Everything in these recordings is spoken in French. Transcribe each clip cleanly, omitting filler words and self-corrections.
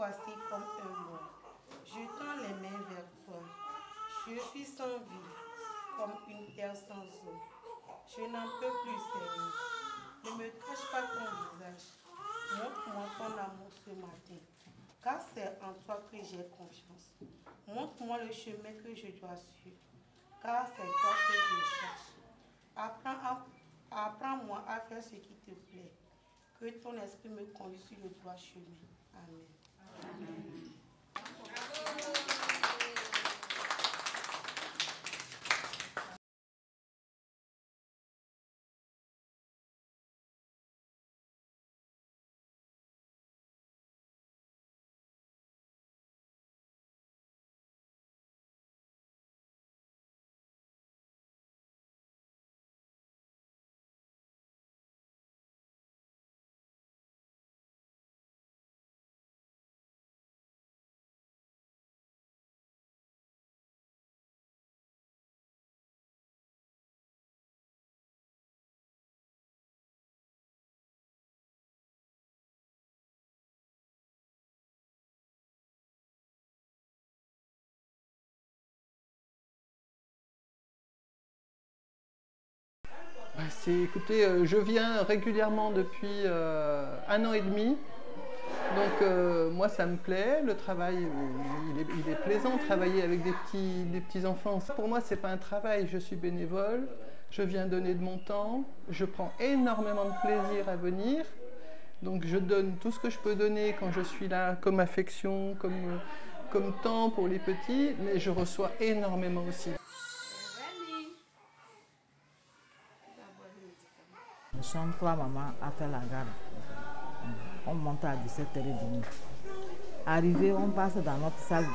voici comme un lion. Je tends les mains vers toi. Je suis sans vie, comme une terre sans eau. Je n'en peux plus, Seigneur. Ne me cache pas ton visage. Montre-moi ton amour ce matin, car c'est en toi que j'ai confiance. Montre-moi le chemin que je dois suivre, car c'est toi que je cherche. Apprends-moi à faire ce qui te plaît. Que ton esprit me conduise sur le droit chemin. Amen. Amen. Écoutez, je viens régulièrement depuis 1 an et demi. Donc moi ça me plaît, le travail il est plaisant, travailler avec des petits enfants. Pour moi c'est pas un travail, je suis bénévole, je viens donner de mon temps, je prends énormément de plaisir à venir. Donc je donne tout ce que je peux donner quand je suis là, comme affection, comme temps pour les petits, mais je reçois énormément aussi. Nous sommes 3 mamans à faire la garde. On monte à 17h30. Arrivé, on passe dans notre salle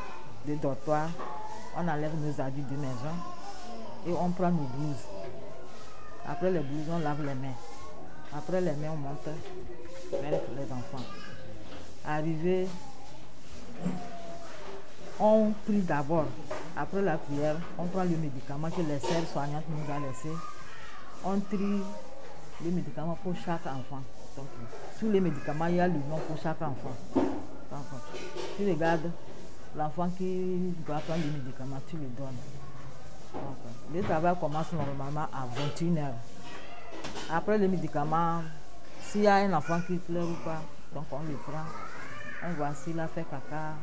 de dortoir, on enlève nos habits de maison et on prend nos blouses. Après les blouses, on lave les mains. Après les mains, on monte vers les enfants. Arrivé, on prie d'abord. Après la prière, on prend le médicament que les sœurs soignantes nous ont laissé. On trie les médicaments pour chaque enfant. Donc, sous les médicaments, il y a le nom pour chaque enfant. Donc, tu regardes l'enfant qui doit prendre les médicaments, tu le donnes. Donc, le travail commence normalement à 21h. Après les médicaments, s'il y a un enfant qui pleure ou pas, donc on le prend. On voit s'il a fait caca,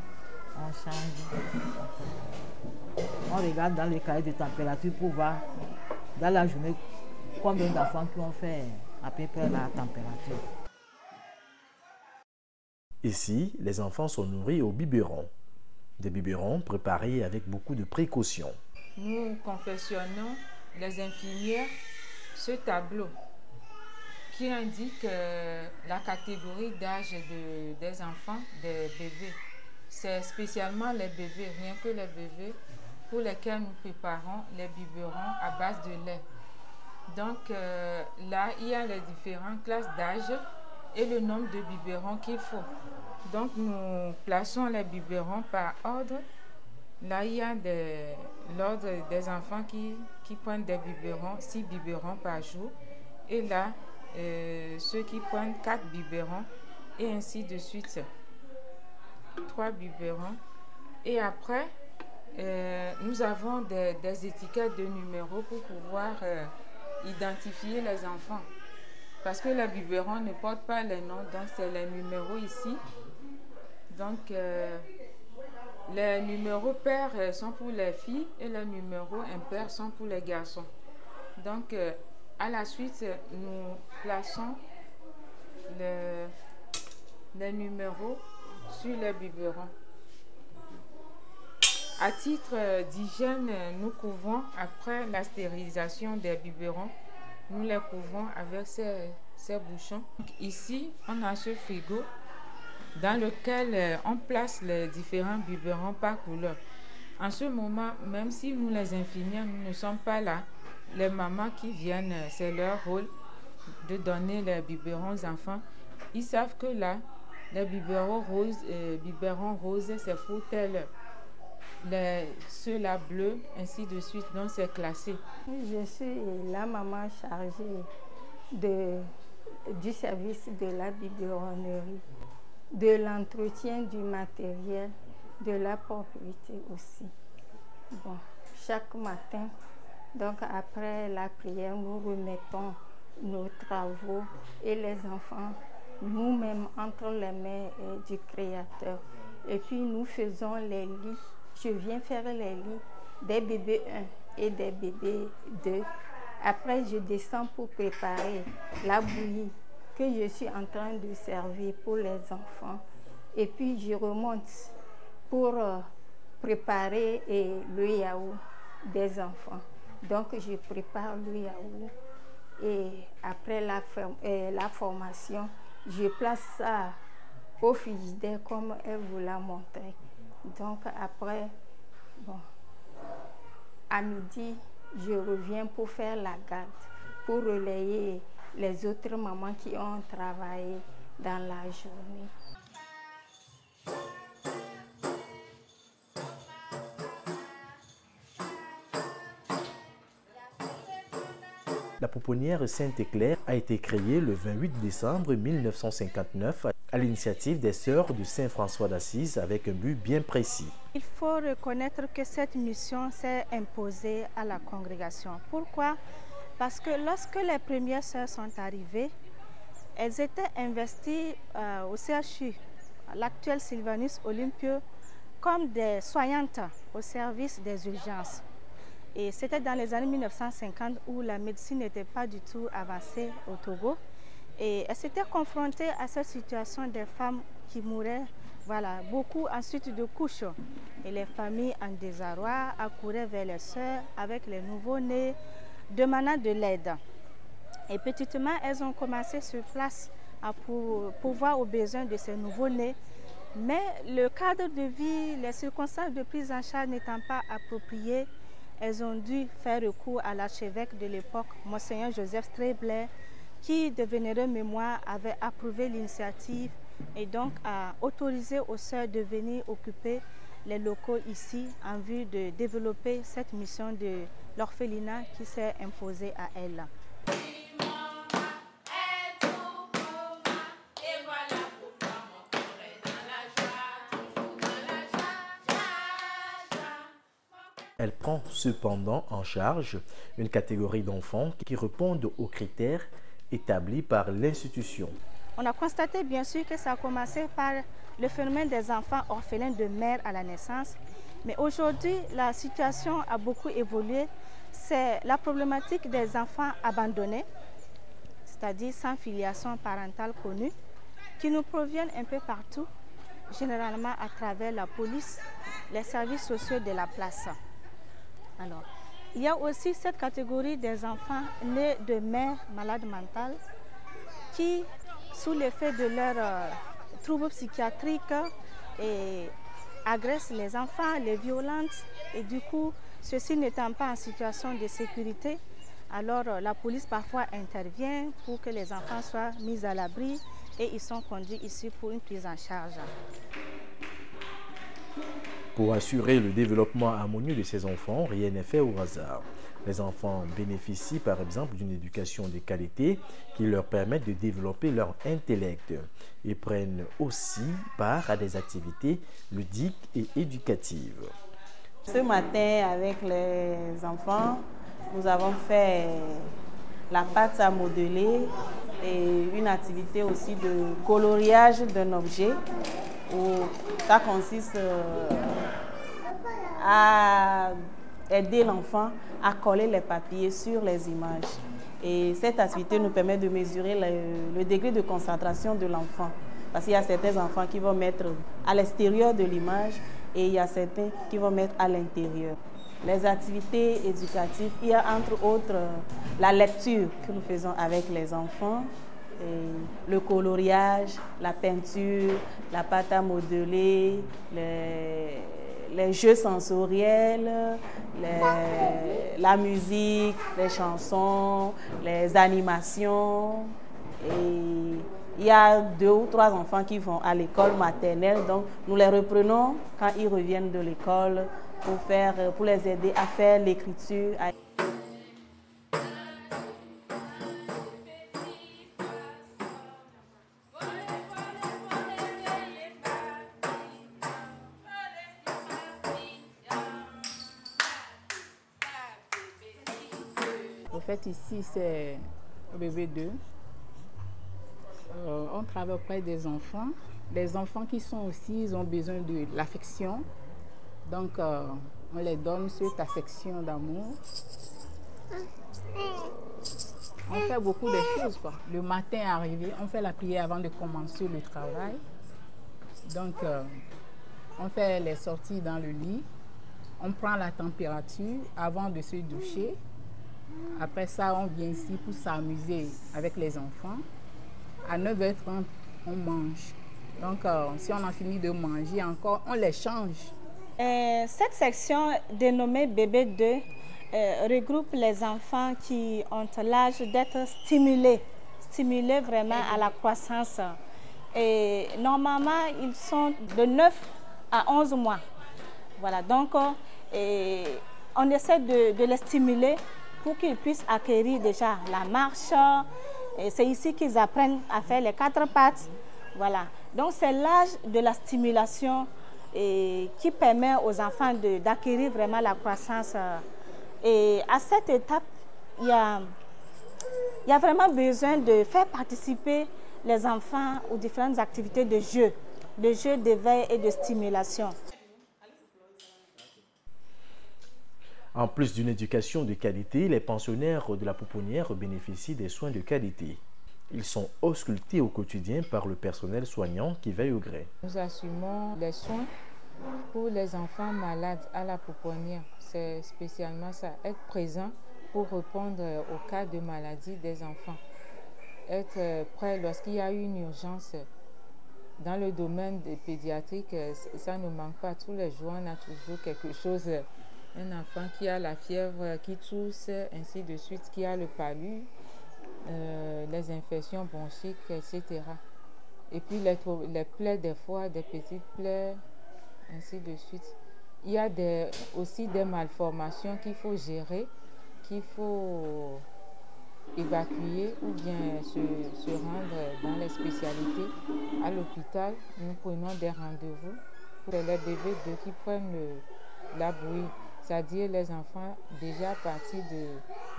on change. On regarde dans le cahier de température pour voir dans la journée combien d'enfants qui ont fait à peu près la température. Ici, les enfants sont nourris au biberon. Des biberons préparés avec beaucoup de précautions. Nous confectionnons, les infirmières, ce tableau qui indique la catégorie d'âge des enfants, des bébés. C'est spécialement les bébés, rien que les bébés, pour lesquels nous préparons les biberons à base de lait. Donc là, il y a les différentes classes d'âge et le nombre de biberons qu'il faut. Donc nous plaçons les biberons par ordre. Là, il y a l'ordre des enfants qui prennent des biberons, 6 biberons par jour. Et là, ceux qui prennent 4 biberons et ainsi de suite. 3 biberons. Et après, nous avons des étiquettes de numéros pour pouvoir identifier les enfants. Parce que les biberons ne portent pas les noms, donc c'est les numéros ici. Donc, les numéros pairs sont pour les filles et les numéros impairs sont pour les garçons. Donc, à la suite, nous plaçons les numéros sur les biberons. À titre d'hygiène, nous couvrons, après la stérilisation des biberons, nous les couvrons avec ces bouchons. Ici, on a ce frigo dans lequel on place les différents biberons par couleur. En ce moment, même si nous les infirmières, nous ne sommes pas là, les mamans qui viennent, c'est leur rôle de donner les biberons aux enfants. Ils savent que là, les biberons roses, c'est pour tel, ceux-là bleus, ainsi de suite, donc c'est classé. Je suis la maman chargée du service de la biberonnerie. de l'entretien du matériel, de la propriété aussi. Bon, chaque matin, donc après la prière, nous remettons nos travaux et les enfants nous-mêmes entre les mains du Créateur. Et puis nous faisons les lits. Je viens faire les lits des bébés 1 et des bébés 2. Après, je descends pour préparer la bouillie que je suis en train de servir pour les enfants. Et puis je remonte pour préparer le yaourt des enfants. Donc je prépare le yaourt et après la formation, je place ça au frigidaire comme elle vous l'a montré. Donc après, bon, à midi, je reviens pour faire la garde, pour relayer les autres mamans qui ont travaillé dans la journée. La pouponnière Sainte-Claire a été créée le 28 décembre 1959 à l'initiative des Sœurs de Saint-François d'Assise avec un but bien précis. Il faut reconnaître que cette mission s'est imposée à la congrégation. Pourquoi? Parce que lorsque les premières sœurs sont arrivées, elles étaient investies au CHU, l'actuel Sylvanus Olympio, comme des soignantes au service des urgences. Et c'était dans les années 1950 où la médecine n'était pas du tout avancée au Togo. Et elles s'étaient confrontées à cette situation des femmes qui mouraient, voilà, beaucoup ensuite de couches. Et les familles en désarroi accouraient vers les sœurs avec les nouveaux-nés, demandant de l'aide. Et petitement, elles ont commencé sur place à pourvoir aux besoins de ces nouveaux-nés. Mais le cadre de vie, les circonstances de prise en charge n'étant pas appropriées, elles ont dû faire recours à l'archevêque de l'époque, Monseigneur Joseph Strebler, qui, de vénéreux mémoire, avait approuvé l'initiative et donc a autorisé aux sœurs de venir occuper les locaux ici en vue de développer cette mission de l'orphelinat qui s'est imposée à elles. Elle prend cependant en charge une catégorie d'enfants qui répondent aux critères établis par l'institution. On a constaté bien sûr que ça a commencé par le phénomène des enfants orphelins de mère à la naissance. Mais aujourd'hui, la situation a beaucoup évolué. C'est la problématique des enfants abandonnés, c'est-à-dire sans filiation parentale connue, qui nous proviennent un peu partout, généralement à travers la police, les services sociaux de la place. Alors, il y a aussi cette catégorie des enfants nés de mères malades mentales qui, sous l'effet de leurs troubles psychiatriques, agressent les enfants, les violentent et du coup, ceux-ci n'étant pas en situation de sécurité, alors la police parfois intervient pour que les enfants soient mis à l'abri et ils sont conduits ici pour une prise en charge. Pour assurer le développement harmonieux de ces enfants, rien n'est fait au hasard. Les enfants bénéficient par exemple d'une éducation de qualité qui leur permet de développer leur intellect et prennent aussi part à des activités ludiques et éducatives. Ce matin, avec les enfants, nous avons fait la pâte à modeler et une activité aussi de coloriage d'un objet où ça consiste à aider l'enfant à coller les papiers sur les images. Et cette activité nous permet de mesurer le degré de concentration de l'enfant. Parce qu'il y a certains enfants qui vont mettre à l'extérieur de l'image et il y a certains qui vont mettre à l'intérieur. Les activités éducatives, il y a entre autres la lecture que nous faisons avec les enfants, et le coloriage, la peinture, la pâte à modeler, les jeux sensoriels, la musique, les chansons, les animations. Et il y a 2 ou 3 enfants qui vont à l'école maternelle, donc nous les reprenons quand ils reviennent de l'école pour les aider à faire l'écriture. fait, ici, c'est bébé 2. On travaille auprès des enfants. Les enfants qui sont aussi, ils ont besoin de l'affection. Donc, on les donne cette affection d'amour. On fait beaucoup de choses, quoi. Le matin arrivé, on fait la prière avant de commencer le travail. Donc, on fait les sorties dans le lit. On prend la température avant de se doucher. Après ça, on vient ici pour s'amuser avec les enfants. À 9h30, on mange. Donc, si on a fini de manger encore, on les change. Cette section dénommée Bébé 2 regroupe les enfants qui ont l'âge d'être stimulés vraiment à la croissance. Et normalement, ils sont de 9 à 11 mois. Voilà, donc on essaie de les stimuler pour qu'ils puissent acquérir déjà la marche. C'est ici qu'ils apprennent à faire les 4 pattes. Voilà, donc c'est l'âge de la stimulation qui permet aux enfants d'acquérir vraiment la croissance. Et à cette étape, il y a vraiment besoin de faire participer les enfants aux différentes activités de jeu d'éveil et de stimulation. En plus d'une éducation de qualité, les pensionnaires de la pouponnière bénéficient des soins de qualité. Ils sont auscultés au quotidien par le personnel soignant qui veille au gré. Nous assumons les soins pour les enfants malades à la pouponnière. C'est spécialement ça, être présent pour répondre aux cas de maladie des enfants. Être prêt lorsqu'il y a une urgence. Dans le domaine des pédiatriques, ça ne manque pas. Tous les jours, on a toujours quelque chose. Un enfant qui a la fièvre, qui tousse, ainsi de suite, qui a le palu, les infections bronchiques, etc. Et puis les plaies des fois, des petites plaies, ainsi de suite. Il y a aussi des malformations qu'il faut gérer, qu'il faut évacuer ou bien se rendre dans les spécialités. À l'hôpital, nous prenons des rendez-vous pour les bébés qui prennent la bouillie, c'est-à-dire les enfants déjà à partir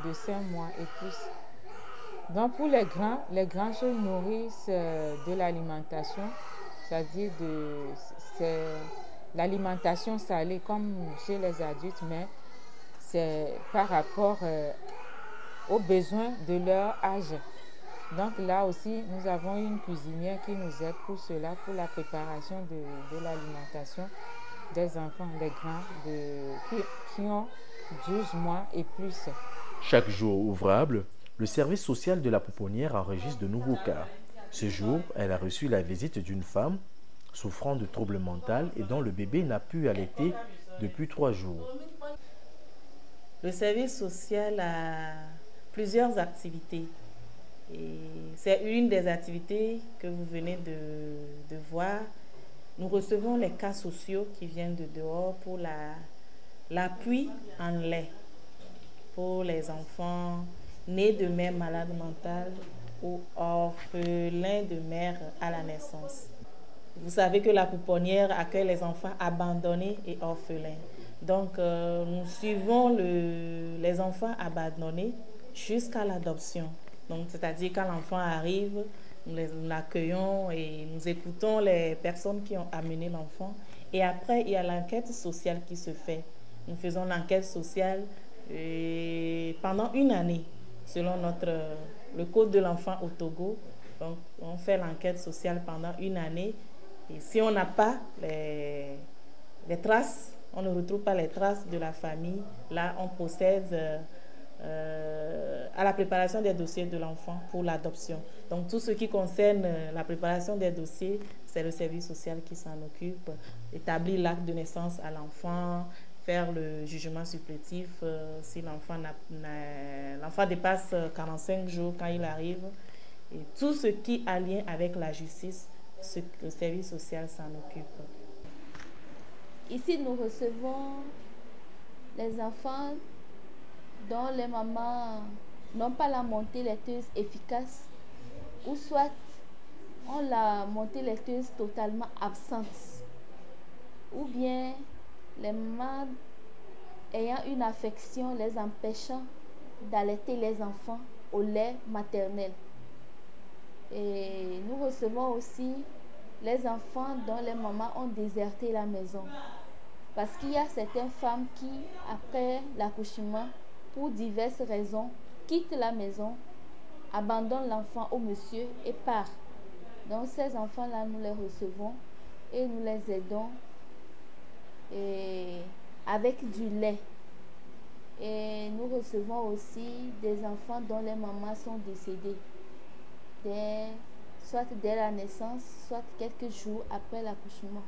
de 5 mois et plus. Donc pour les grands se nourrissent de l'alimentation, c'est-à-dire c'est l'alimentation salée comme chez les adultes, mais c'est par rapport aux besoins de leur âge. Donc là aussi, nous avons une cuisinière qui nous aide pour cela, pour la préparation de l'alimentation des enfants, les grands, qui ont 12 mois et plus. Chaque jour ouvrable, le service social de la pouponnière enregistre de nouveaux cas. Ce jour, elle a reçu la visite d'une femme souffrant de troubles mentaux et dont le bébé n'a pu allaiter depuis 3 jours. Le service social a plusieurs activités. C'est une des activités que vous venez de voir. Nous recevons les cas sociaux qui viennent de dehors pour l'appui en lait pour les enfants nés de mère malade mentale ou orphelins de mère à la naissance. Vous savez que la pouponnière accueille les enfants abandonnés et orphelins. Donc, nous suivons les enfants abandonnés jusqu'à l'adoption. Donc, c'est-à-dire quand l'enfant arrive, nous l'accueillons et nous écoutons les personnes qui ont amené l'enfant. Et après, il y a l'enquête sociale qui se fait. Nous faisons l'enquête sociale pendant 1 année, selon le code de l'enfant au Togo. Donc, on fait l'enquête sociale pendant 1 année. Et si on n'a pas les traces, on ne retrouve pas les traces de la famille, là, on procède à la préparation des dossiers de l'enfant pour l'adoption. Donc, tout ce qui concerne la préparation des dossiers, c'est le service social qui s'en occupe. Établir l'acte de naissance à l'enfant, faire le jugement supplétif si l'enfant dépasse 45 jours quand il arrive. Et tout ce qui a lien avec la justice, le service social s'en occupe. Ici, nous recevons les enfants dont les mamans n'ont pas la montée laiteuse efficace ou soit ont la montée laiteuse totalement absente ou bien les mamans ayant une affection les empêchant d'allaiter les enfants au lait maternel. Et nous recevons aussi les enfants dont les mamans ont déserté la maison. Parce qu'il y a certaines femmes qui, après l'accouchement, pour diverses raisons, quittent la maison, abandonnent l'enfant au monsieur et partent. Donc ces enfants-là, nous les recevons et nous les aidons avec du lait. Et nous recevons aussi des enfants dont les mamans sont décédées, soit dès la naissance, soit quelques jours après l'accouchement.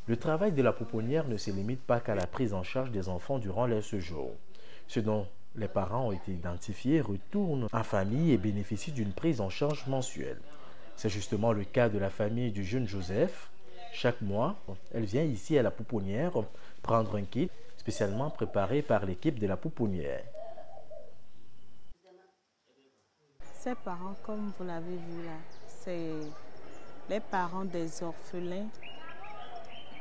Le travail de la pouponnière ne se limite pas qu'à la prise en charge des enfants durant leur séjour. Ceux dont les parents ont été identifiés retournent en famille et bénéficient d'une prise en charge mensuelle. C'est justement le cas de la famille du jeune Joseph. Chaque mois, elle vient ici à la pouponnière prendre un kit spécialement préparé par l'équipe de la pouponnière. Ces parents, comme vous l'avez vu là, c'est les parents des orphelins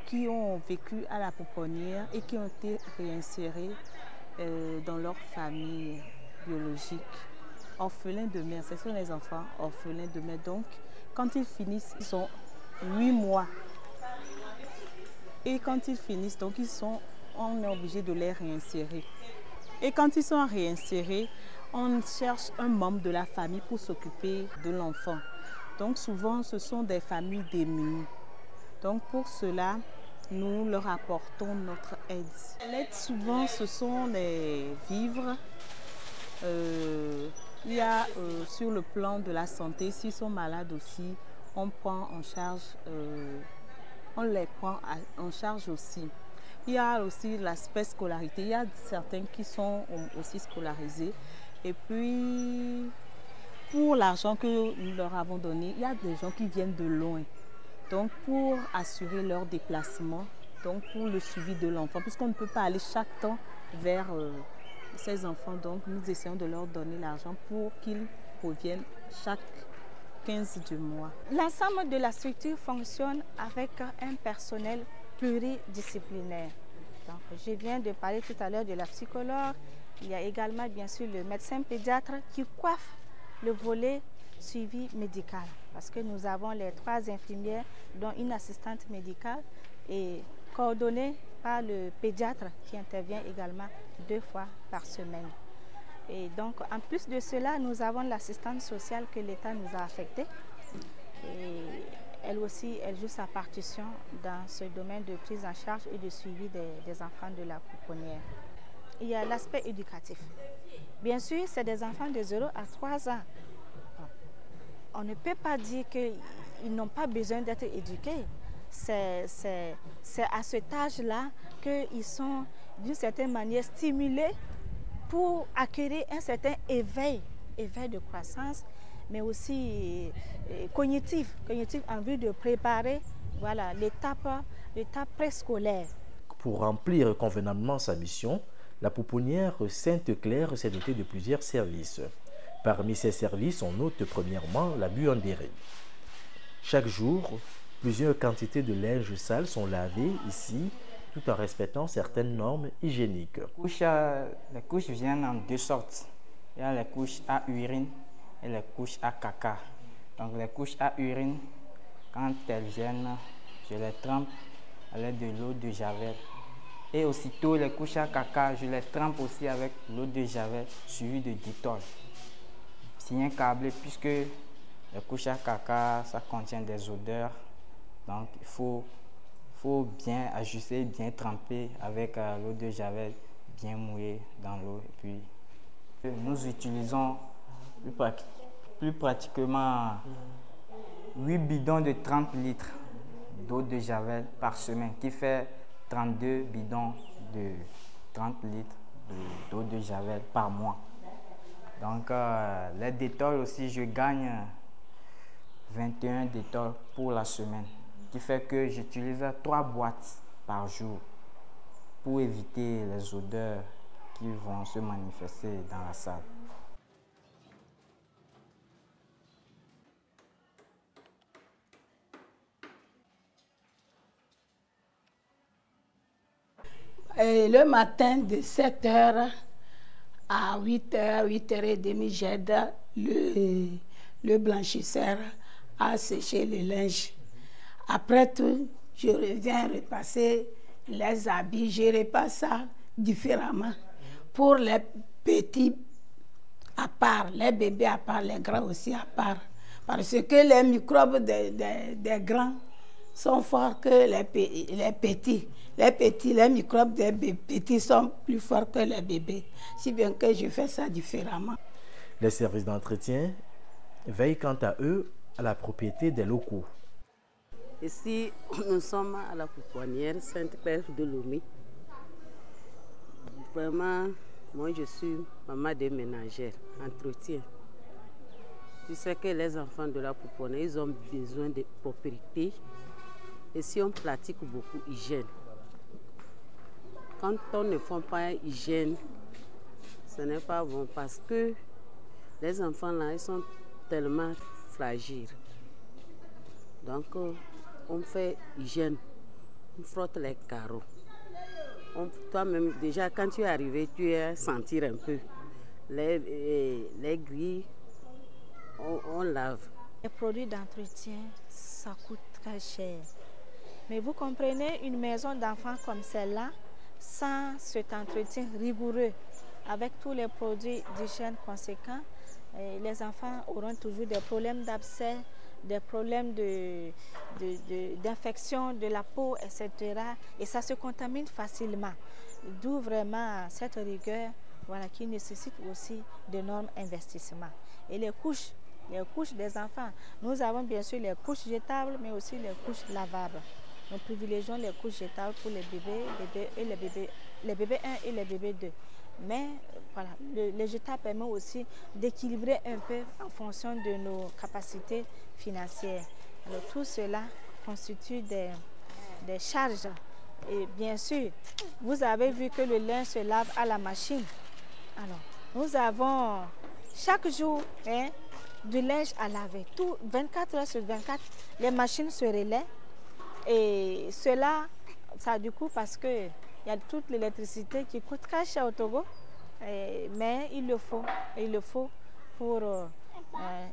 qui ont vécu à la pouponnière et qui ont été réinsérés dans leur famille biologique. Orphelins de mère, ce sont les enfants orphelins de mère. Donc, quand ils finissent, ils ont 8 mois. Et quand ils finissent, donc on est obligé de les réinsérer. Et quand ils sont réinsérés, on cherche un membre de la famille pour s'occuper de l'enfant. Donc souvent, ce sont des familles démunies. Donc pour cela, nous leur apportons notre aide. L'aide, souvent, ce sont les vivres. Il y a sur le plan de la santé, s'ils sont malades aussi, on prend en charge, on les prend en charge aussi. Il y a aussi l'aspect scolarité. Il y a certains qui sont aussi scolarisés. Et puis, pour l'argent que nous leur avons donné, il y a des gens qui viennent de loin. Donc, pour assurer leur déplacement, donc pour le suivi de l'enfant, puisqu'on ne peut pas aller chaque temps vers ces enfants, donc nous essayons de leur donner l'argent pour qu'ils reviennent chaque 15 du mois. L'ensemble de la structure fonctionne avec un personnel pluridisciplinaire. Donc, je viens de parler tout à l'heure de la psychologue. Il y a également bien sûr le médecin pédiatre qui coiffe le volet suivi médical. Parce que nous avons les 3 infirmières, dont une assistante médicale, et coordonnée par le pédiatre qui intervient également 2 fois par semaine. Et donc, en plus de cela, nous avons l'assistante sociale que l'État nous a affectée. Et elle aussi, elle joue sa partition dans ce domaine de prise en charge et de suivi des enfants de la pouponnière. Il y a l'aspect éducatif. Bien sûr, c'est des enfants de 0 à 3 ans. On ne peut pas dire qu'ils n'ont pas besoin d'être éduqués. C'est à cet âge-là qu'ils sont d'une certaine manière stimulés pour acquérir un certain éveil de croissance, mais aussi cognitif en vue de préparer l'étape préscolaire. Pour remplir convenablement sa mission, la pouponnière Sainte-Claire s'est dotée de plusieurs services. Parmi ces services, on note premièrement la buanderie. Chaque jour, plusieurs quantités de linge sale sont lavées ici, tout en respectant certaines normes hygiéniques. Les couches viennent en 2 sortes. Il y a les couches à urine et les couches à caca. Donc les couches à urine, quand elles viennent, je les trempe à l'aide de l'eau de javel. Et aussitôt les couches à caca, je les trempe aussi avec l'eau de javel suivie de Dettol. Bien câblé, puisque les couches à caca, ça contient des odeurs. Donc il faut bien ajuster, bien tremper avec l'eau de javel bien mouillée dans l'eau. Et puis nous utilisons plus pratiquement 8 bidons de 30 litres d'eau de javel par semaine, qui fait 32 bidons de 30 litres d'eau de javel par mois. Donc les Dettol aussi, je gagne 21 Dettol pour la semaine, qui fait que j'utilise 3 boîtes par jour pour éviter les odeurs qui vont se manifester dans la salle. Et le matin de 7 h À 8h, 8h30, j'aide le blanchisseur à sécher le linge. Après tout, je reviens repasser les habits. Je repasse ça différemment. Pour les petits à part, les bébés à part, les grands aussi à part. Parce que les microbes des grands sont forts que les petits. Les microbes des petits sont plus forts que les bébés. Si bien que je fais ça différemment. Les services d'entretien veillent quant à eux à la propriété des locaux. Ici, nous sommes à la pouponnière Sainte-Claire de Lomé. Vraiment, moi je suis maman de ménagère, entretien. Tu sais que les enfants de la pouponnière, ils ont besoin de propriété. Et si on pratique beaucoup hygiène, quand on ne fait pas hygiène, ce n'est pas bon parce que les enfants là, ils sont tellement fragiles. Donc, on fait hygiène, on frotte les carreaux. Toi-même, déjà, quand tu es arrivé, tu es sentir un peu. Les grilles, on lave. Les produits d'entretien, ça coûte très cher. Mais vous comprenez, une maison d'enfants comme celle-là, sans cet entretien rigoureux, avec tous les produits d'hygiène conséquents, les enfants auront toujours des problèmes d'abcès, des problèmes d'infection de la peau, etc. Et ça se contamine facilement. D'où vraiment cette rigueur, voilà, qui nécessite aussi d'énormes investissements. Et les couches des enfants. Nous avons bien sûr les couches jetables, mais aussi les couches lavables. Nous privilégions les couches jetables pour les bébés 1 et les bébés 2. Mais voilà, le jetable permet aussi d'équilibrer un peu en fonction de nos capacités financières. Alors tout cela constitue des charges. Et bien sûr, vous avez vu que le linge se lave à la machine. Alors, nous avons chaque jour du linge à laver. Tout 24 heures sur 24, les machines se relaient. Et cela, ça du coup parce qu'il y a toute l'électricité qui coûte très cher au Togo. Mais il le faut pour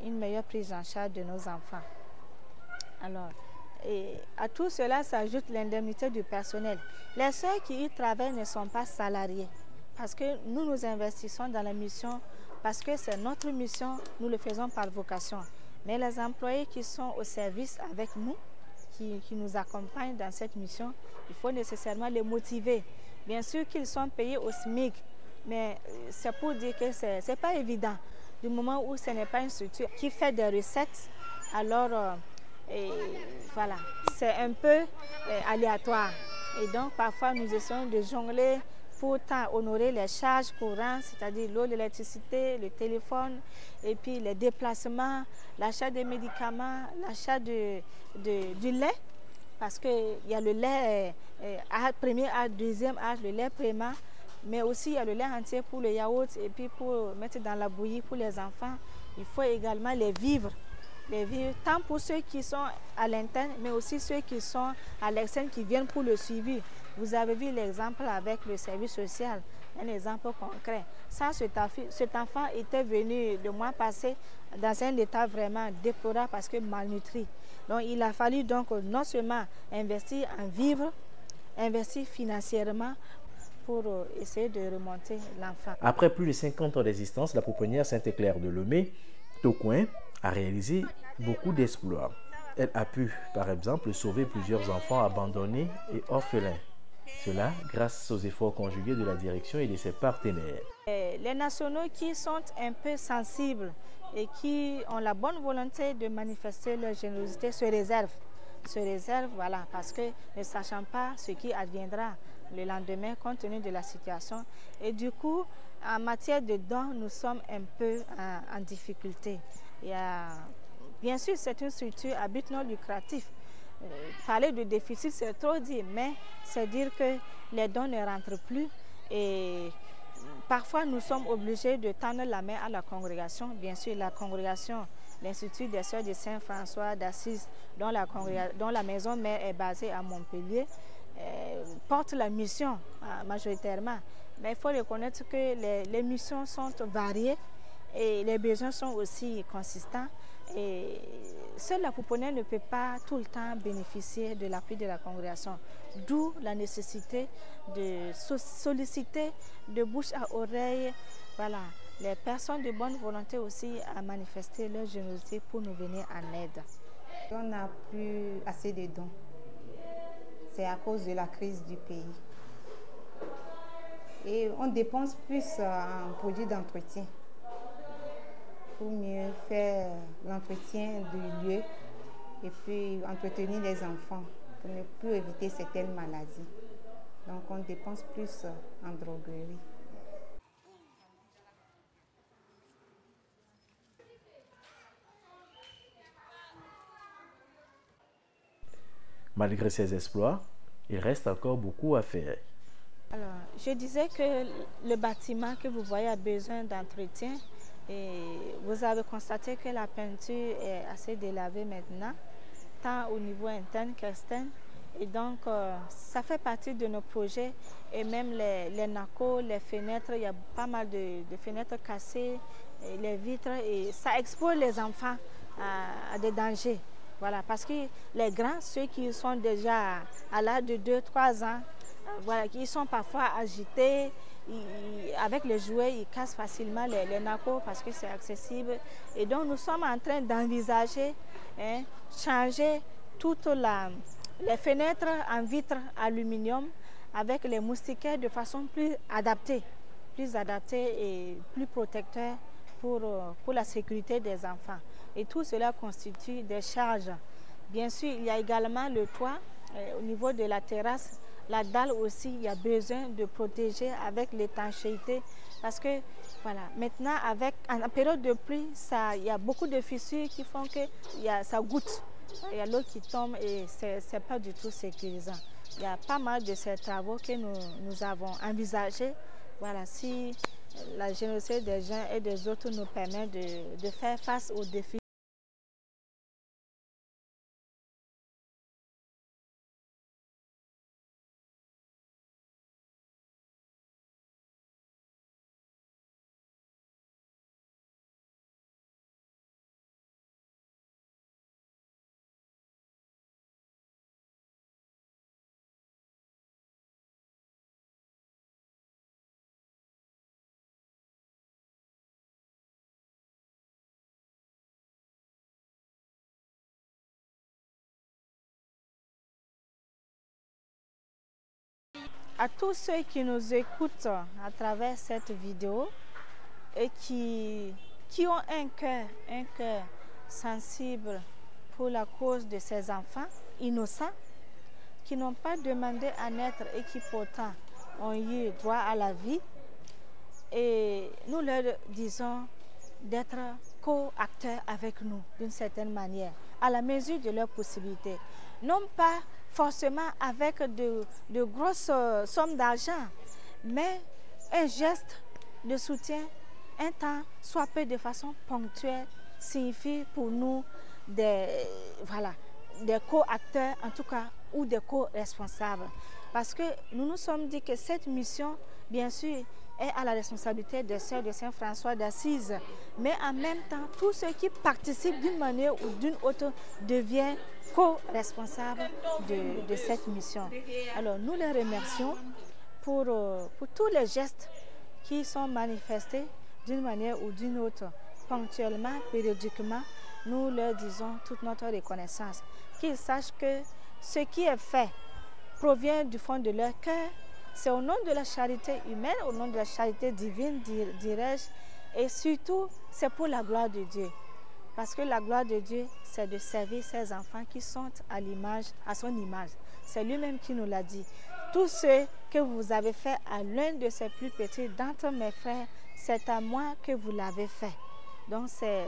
une meilleure prise en charge de nos enfants. Alors, à tout cela s'ajoute l'indemnité du personnel. Les sœurs qui y travaillent ne sont pas salariées parce que nous investissons dans la mission, parce que c'est notre mission, nous le faisons par vocation. Mais les employés qui sont au service avec nous, qui nous accompagnent dans cette mission, il faut nécessairement les motiver. Bien sûr qu'ils sont payés au SMIC, mais c'est pour dire que ce n'est pas évident. Du moment où ce n'est pas une structure qui fait des recettes, alors voilà, c'est un peu aléatoire. Et donc parfois nous essayons de jongler pour honorer les charges courantes, c'est-à-dire l'eau, l'électricité, le téléphone, et puis les déplacements, l'achat des médicaments, l'achat du lait, parce qu'il y a le lait premier âge, deuxième âge, le lait prémat, mais aussi il y a le lait entier pour le yaourt et puis pour mettre dans la bouillie pour les enfants. Il faut également les vivres, tant pour ceux qui sont à l'interne, mais aussi ceux qui sont à l'externe, qui viennent pour le suivi. Vous avez vu l'exemple avec le service social, un exemple concret. Ça, cet enfant était venu le mois passé dans un état vraiment déplorable parce que malnutri. Donc il a fallu donc non seulement investir en vivres, investir financièrement pour essayer de remonter l'enfant. Après plus de 50 ans d'existence, la pouponnière Sainte-Claire de Lomé, Tocoin, a réalisé beaucoup d'exploits. Elle a pu, par exemple, sauver plusieurs enfants abandonnés et orphelins. Cela grâce aux efforts conjugués de la direction et de ses partenaires. Les nationaux qui sont un peu sensibles et qui ont la bonne volonté de manifester leur générosité se réservent, voilà, parce que ne sachant pas ce qui adviendra le lendemain compte tenu de la situation. Et du coup, en matière de dons, nous sommes un peu en difficulté. Bien sûr, c'est une structure à but non lucratif. Parler de déficit, c'est trop dire, mais c'est dire que les dons ne rentrent plus et parfois nous sommes obligés de tendre la main à la congrégation. Bien sûr, la congrégation, l'Institut des Sœurs de Saint-François d'Assise, dont la maison mère est basée à Montpellier, portent la mission majoritairement. Mais il faut reconnaître que les missions sont variées et les besoins sont aussi consistants. Et seule la pouponnière ne peut pas tout le temps bénéficier de l'appui de la congrégation. D'où la nécessité de solliciter de bouche à oreille, voilà, les personnes de bonne volonté aussi à manifester leur générosité pour nous venir en aide. On n'a plus assez de dons. C'est à cause de la crise du pays. Et on dépense plus en produits d'entretien pour mieux faire l'entretien du lieu et puis entretenir les enfants pour éviter certaines maladies. Donc on dépense plus en droguerie. Malgré ces exploits, il reste encore beaucoup à faire. Alors, je disais que le bâtiment que vous voyez a besoin d'entretien et vous avez constaté que la peinture est assez délavée maintenant, tant au niveau interne qu'externe. Et donc, ça fait partie de nos projets et même les nacos, les fenêtres, il y a pas mal de fenêtres cassées, et les vitres, et ça expose les enfants à des dangers. Voilà, parce que les grands, ceux qui sont déjà à l'âge de 2-3 ans, voilà, qui sont parfois agités, avec les jouets, ils cassent facilement les nacos parce que c'est accessible. Et donc, nous sommes en train d'envisager changer toutes les fenêtres en vitre aluminium avec les moustiquaires de façon plus adaptée et plus protecteur pour la sécurité des enfants. Et tout cela constitue des charges. Bien sûr, il y a également le toit au niveau de la terrasse. La dalle aussi, il y a besoin de protéger avec l'étanchéité parce que, voilà, maintenant, en période de pluie, il y a beaucoup de fissures qui font que ça goutte. Il y a l'eau qui tombe et ce n'est pas du tout sécurisant. Il y a pas mal de ces travaux que nous avons envisagés. Voilà, si la générosité des uns et des autres nous permet de faire face aux défis. À tous ceux qui nous écoutent à travers cette vidéo et qui ont un cœur sensible pour la cause de ces enfants innocents, qui n'ont pas demandé à naître et qui pourtant ont eu droit à la vie, et nous leur disons d'être co-acteurs avec nous d'une certaine manière, à la mesure de leurs possibilités. Non pas forcément avec de grosses sommes d'argent, mais un geste de soutien, un temps, soit peu de façon ponctuelle, signifie pour nous des co-acteurs, en tout cas, ou des co-responsables. Parce que nous nous sommes dit que cette mission, bien sûr, est à la responsabilité des sœurs de Saint-François d'Assise, mais en même temps, tous ceux qui participent d'une manière ou d'une autre deviennent co-responsables de cette mission. Alors, nous les remercions pour tous les gestes qui sont manifestés d'une manière ou d'une autre, ponctuellement, périodiquement. Nous leur disons toute notre reconnaissance, qu'ils sachent que ce qui est fait provient du fond de leur cœur. C'est au nom de la charité humaine, au nom de la charité divine, dirais-je, et surtout, c'est pour la gloire de Dieu. Parce que la gloire de Dieu, c'est de servir ses enfants qui sont à son image. C'est lui-même qui nous l'a dit. Tout ce que vous avez fait à l'un de ces plus petits d'entre mes frères, c'est à moi que vous l'avez fait. Donc, c'est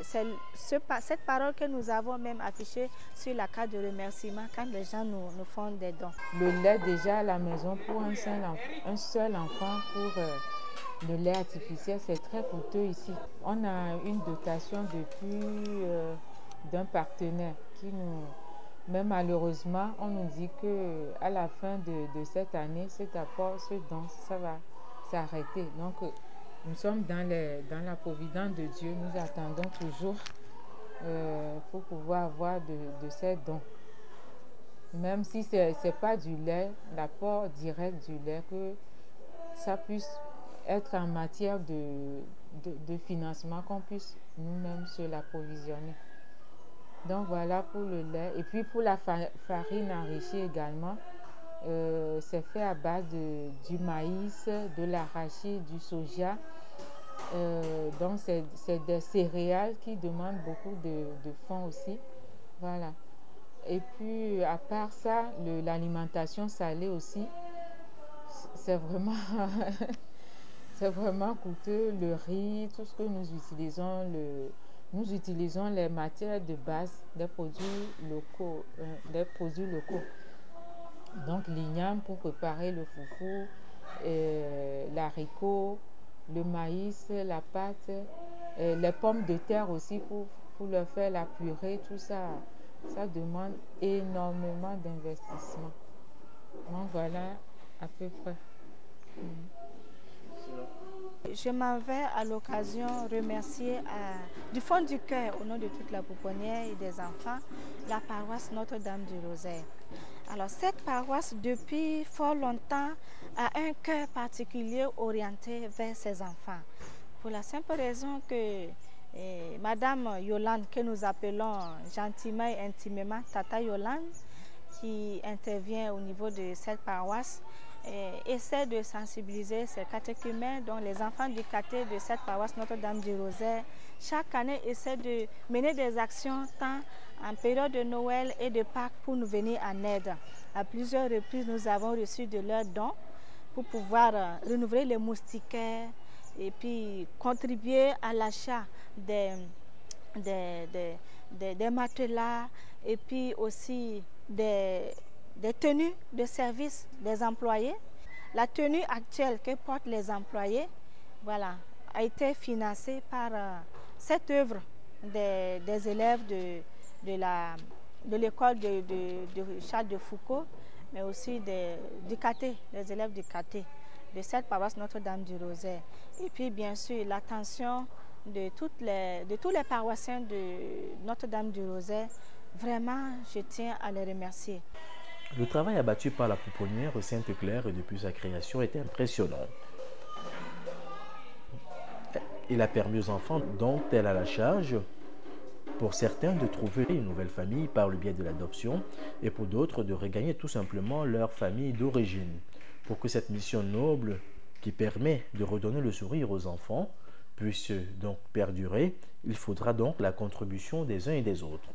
cette parole que nous avons même affichée sur la carte de remerciement quand les gens nous font des dons. Le lait déjà à la maison pour un seul enfant pour le lait artificiel, c'est très coûteux ici. On a une dotation depuis d'un partenaire qui Mais malheureusement, on nous dit qu'à la fin de cette année, cet apport, ce don, ça va s'arrêter. Donc, nous sommes dans la providence de Dieu. Nous attendons toujours pour pouvoir avoir de ces dons. Même si ce n'est pas du lait, l'apport direct du lait, que ça puisse être en matière de financement, qu'on puisse nous-mêmes se l'approvisionner. Donc voilà pour le lait. Et puis pour la farine enrichie également, c'est fait à base du maïs, de l'arachide, du soja. Donc c'est des céréales qui demandent beaucoup de fonds aussi. Voilà. Et puis à part ça, l'alimentation salée aussi, c'est vraiment, c'est vraiment coûteux. Le riz, tout ce que nous utilisons, nous utilisons les matières de base des produits locaux. Donc l'igname pour préparer le foufou, l'haricot, le maïs, la pâte, les pommes de terre aussi pour leur faire la purée, tout ça, ça demande énormément d'investissement. Donc voilà à peu près. Je m'en vais à l'occasion remercier du fond du cœur, au nom de toute la pouponnière et des enfants, la paroisse Notre-Dame du Rosaire. Alors cette paroisse, depuis fort longtemps, a un cœur particulier orienté vers ses enfants. Pour la simple raison que Madame Yolande, que nous appelons gentiment et intimement Tata Yolande, qui intervient au niveau de cette paroisse, essaie de sensibiliser ses catéchumènes, dont les enfants du caté de cette paroisse Notre-Dame du Rosaire, chaque année essaie de mener des actions tant en période de Noël et de Pâques pour nous venir en aide. À plusieurs reprises, nous avons reçu de leurs dons pour pouvoir renouveler les moustiquaires et puis contribuer à l'achat des matelas et puis aussi des tenues de service des employés. La tenue actuelle que portent les employés, voilà, a été financée par cette œuvre des élèves de l'école de Charles de Foucault, mais aussi du caté, des élèves du caté, de cette paroisse Notre-Dame du Rosaire. Et puis bien sûr l'attention de tous les paroissiens de Notre-Dame du Rosaire. Vraiment, je tiens à les remercier. Le travail abattu par la pouponnière Sainte-Claire depuis sa création est impressionnant. Il a permis aux enfants dont elle a la charge, pour certains, de trouver une nouvelle famille par le biais de l'adoption et pour d'autres de regagner tout simplement leur famille d'origine. Pour que cette mission noble qui permet de redonner le sourire aux enfants puisse donc perdurer, il faudra donc la contribution des uns et des autres.